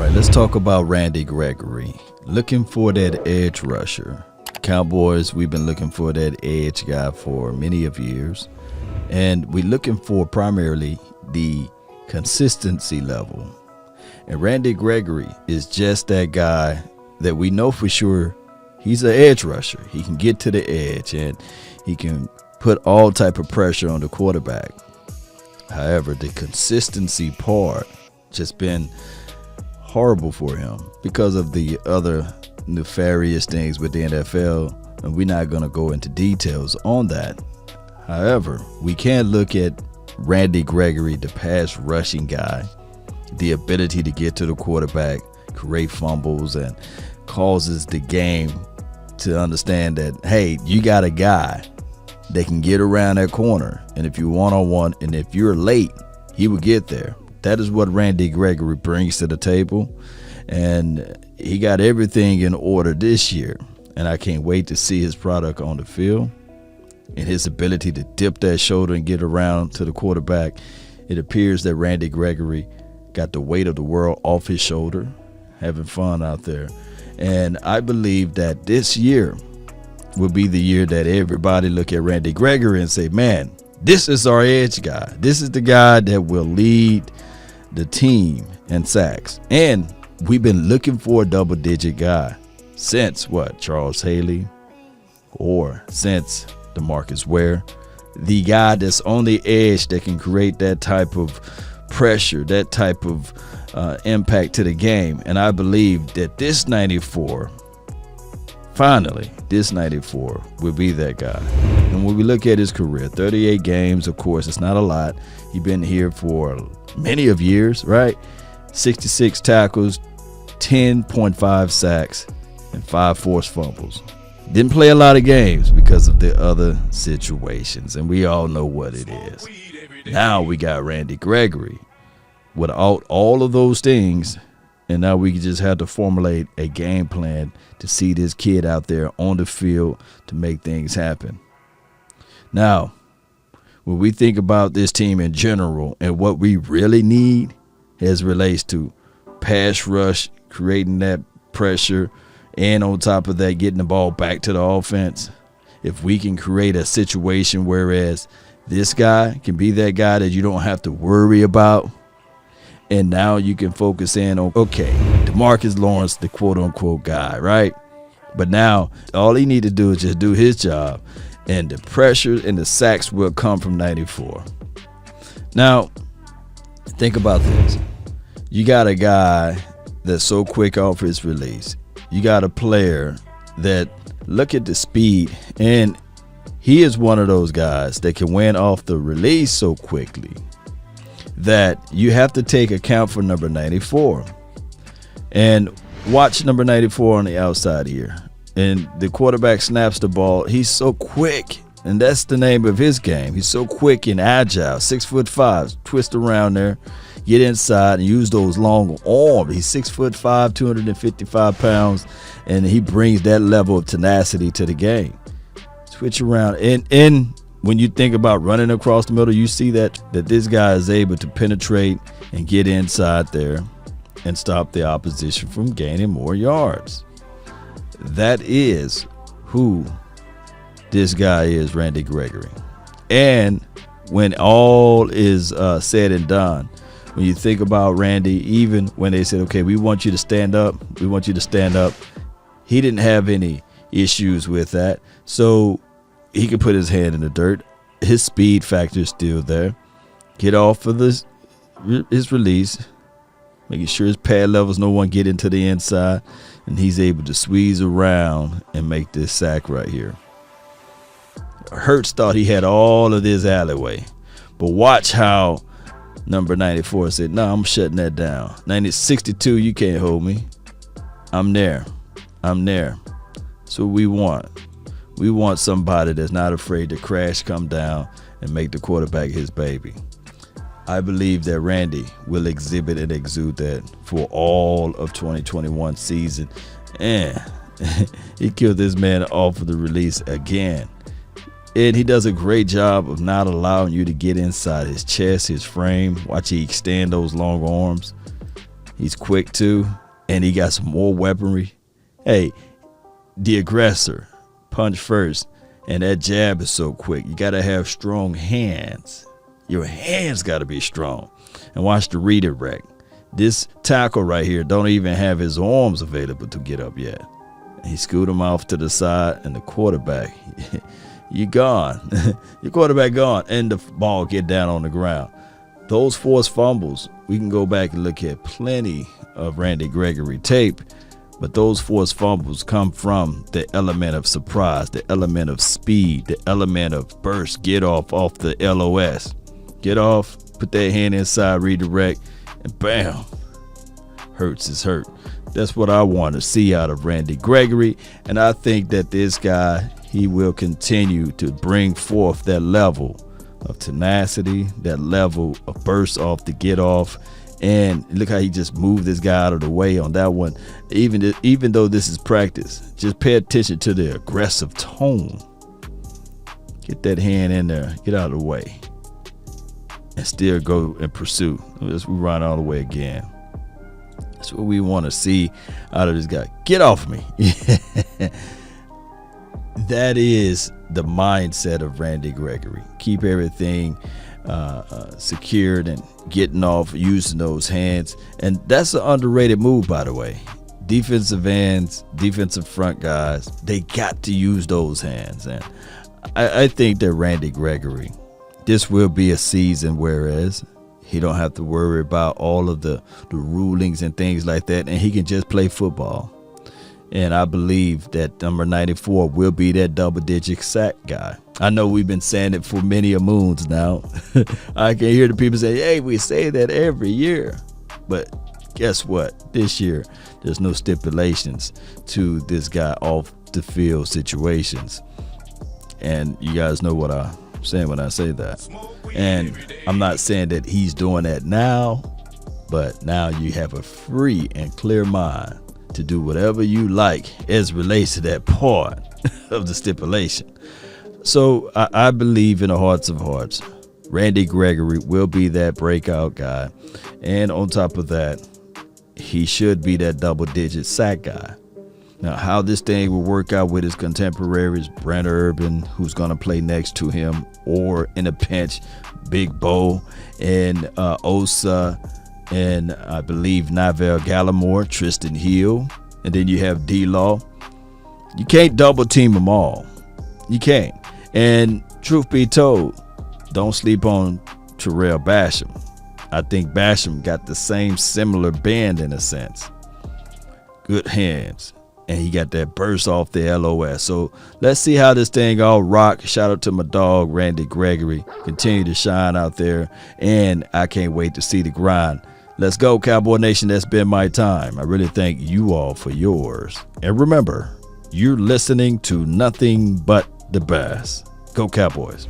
right, let's talk about Randy Gregory. Looking for that edge rusher. Cowboys, we've been looking for that edge guy for many of years. And we're looking for primarily the consistency level. And Randy Gregory is just that guy that we know for sure he's an edge rusher. He can get to the edge and he can put all type of pressure on the quarterback. However, the consistency part just been horrible for him because of the other nefarious things with the NFL, and we're not going to go into details on that. However, we can look at Randy Gregory, the pass rushing guy, the ability to get to the quarterback, create fumbles, and causes the game to understand that, hey, you got a guy that can get around that corner, and if you're one-on-one and if you're late, he will get there. That is what Randy Gregory brings to the table, and he got everything in order this year, and I can't wait to see his product on the field and his ability to dip that shoulder and get around to the quarterback. It appears that Randy Gregory got the weight of the world off his shoulder, having fun out there, and I believe that this year will be the year that everybody look at Randy Gregory and say, man, this is our edge guy. This is the guy that will lead the team in sacks. And we've been looking for a double-digit guy since Charles Haley, or since DeMarcus Ware, the guy that's on the edge that can create that type of pressure, that type of impact to the game. And I believe that this 94, finally, this 94 will be that guy. And when we look at his career, 38 games, of course, it's not a lot. He's been here for many of years, right? 66 tackles, 10.5 sacks, and 5 forced fumbles. Didn't play a lot of games because of the other situations, and we all know what it is. Now we got Randy Gregory without all of those things, and now we just have to formulate a game plan to see this kid out there on the field to make things happen. Now, when we think about this team in general and what we really need as relates to pass rush, creating that pressure, and on top of that, getting the ball back to the offense, if we can create a situation whereas this guy can be that guy that you don't have to worry about, and now you can focus in on, okay, DeMarcus Lawrence, the quote-unquote guy, right? But now all he need to do is just do his job, and the pressure and the sacks will come from 94. Now, think about this. You got a guy that's so quick off his release. You got a player that, look at the speed, and he is one of those guys that can win off the release so quickly that you have to take account for number 94. And watch number 94 on the outside here. And the quarterback snaps the ball. He's so quick, and that's the name of his game. He's so quick and agile, 6'5", twist around there, get inside and use those long arms. He's 6'5", 255 pounds, and he brings that level of tenacity to the game. Switch around, and when you think about running across the middle, you see that this guy is able to penetrate and get inside there and stop the opposition from gaining more yards. That is who this guy is, Randy Gregory. And when all is said and done, when you think about Randy, even when they said, okay, we want you to stand up, he didn't have any issues with that. So he could put his hand in the dirt. His speed factor is still there. Get off of his release, making sure his pad levels, no one get into the inside, and he's able to squeeze around and make this sack right here. Hurts thought he had all of this alleyway, but watch how number 94 said, no, I'm shutting that down. 62, you can't hold me. I'm there. That's what we want. We want somebody that's not afraid to crash, come down, and make the quarterback his baby. I believe that Randy will exhibit and exude that for all of 2021 season. And he killed this man off of the release again. And he does a great job of not allowing you to get inside his chest, his frame. Watch he extend those long arms. He's quick too, and he got some more weaponry. Hey, the aggressor, punch first, and that jab is so quick. You got to have strong hands. Your hands got to be strong. And watch the redirect. This tackle right here don't even have his arms available to get up yet. He scooted him off to the side, and the quarterback, you gone. Your quarterback gone, and the ball get down on the ground. Those forced fumbles, we can go back and look at plenty of Randy Gregory tape, but those forced fumbles come from the element of surprise, the element of speed, the element of burst, get off the LOS. Get off, put that hand inside, redirect, and bam, hurts is hurt. That's what I want to see out of Randy Gregory, and I think that this guy, he will continue to bring forth that level of tenacity, that level of burst off the get off. And look how he just moved this guy out of the way on that one. Even though this is practice, just pay attention to the aggressive tone. Get that hand in there, get out of the way, and still go and pursue. Let's run all the way again. That's what we want to see out of this guy. Get off me. That is the mindset of Randy Gregory. Keep everything secured and getting off, using those hands. And that's an underrated move, by the way. Defensive ends, defensive front guys, they got to use those hands. And I think that Randy Gregory, this will be a season whereas he don't have to worry about all of the rulings and things like that, and he can just play football. And I believe that number 94 will be that double-digit sack guy. I know we've been saying it for many a moons now. I can hear the people say, hey, we say that every year. But guess what? This year, there's no stipulations to this guy off the field situations. And you guys know what I'm saying when I say that. And I'm not saying that he's doing that now, but now you have a free and clear mind to do whatever you like as relates to that part of the stipulation. So I believe in the hearts of hearts, Randy Gregory will be that breakout guy. And on top of that, he should be that double-digit sack guy. Now, how this thing will work out with his contemporaries, Brent Urban, who's going to play next to him, or in a pinch, Big Bo and Osa, and I believe Nivell Gallimore, Tristan Hill, and then you have D-Law. You can't double team them all. You can't. And truth be told, don't sleep on Terrell Basham. I think Basham got the same similar bend in a sense. Good hands. And he got that burst off the LOS. So let's see how this thing all rock. Shout out to my dog, Randy Gregory. Continue to shine out there. And I can't wait to see the grind. Let's go, Cowboy Nation. That's been my time. I really thank you all for yours. And remember, you're listening to nothing but the best. Go Cowboys.